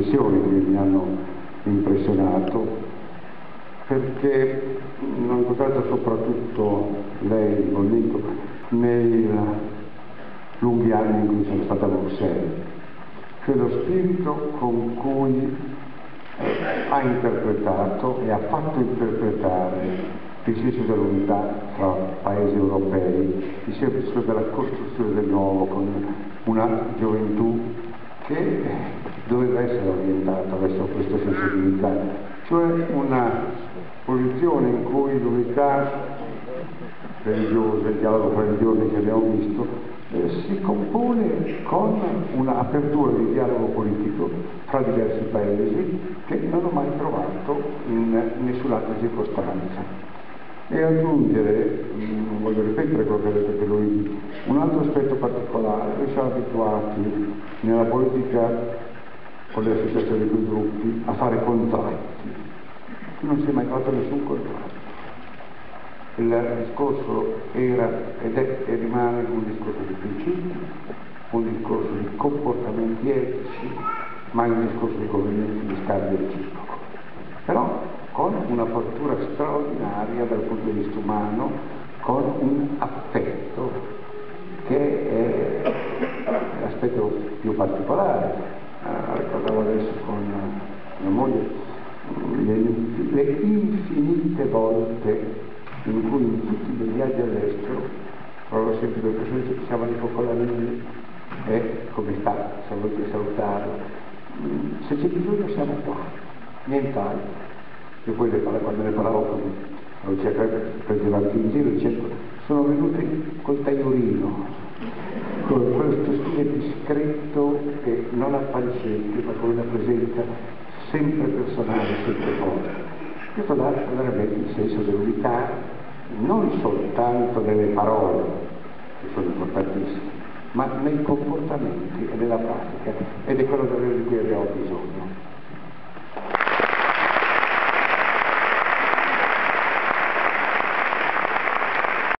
riflessioni che mi hanno impressionato, perché l'ho incontrato soprattutto lei, il Bonnico, nei lunghi anni in cui sono stato a Bruxelles, cioè lo spirito con cui ha interpretato e ha fatto interpretare il senso dell'unità tra paesi europei, il senso della costruzione del nuovo, con una gioventù che doveva essere orientata verso questo senso di unità, cioè una posizione in cui l'unità religiosa, il dialogo tra religioni che abbiamo visto, si compone con un'apertura di dialogo politico fra diversi paesi che non ho mai trovato in nessun'altra circostanza. E aggiungere, non voglio ripetere quello che ha detto lui, un altro aspetto particolare. Noi siamo abituati nella politica con le associazioni con i gruppi a fare contratti. Non si è mai fatto nessun contratto. Il discorso era ed è e rimane un discorso di principi, un discorso di comportamenti etici, ma un discorso di convenienza di scambio reciproco. Però con un'apertura straordinaria dal punto di vista umano, con un affetto che è l'aspetto più particolare. Ricordavo adesso con mia moglie le infinite volte in cui in tutti i viaggi all'estero provo sempre le persone che chiamano i focolanini e come sta, salutarlo. Se c'è bisogno siamo qua, nient'altro. Io poi quando ne parlavo con Lucia prendeva anche in giro dicendo sono venuti col tagliolino, con questo stile discreto e non appariscente, ma con una presenza sempre personale, sempre forte. Questo dà veramente il senso dell'unità, non soltanto nelle parole, che sono importantissime, ma nei comportamenti e nella pratica, ed è quello di cui abbiamo bisogno.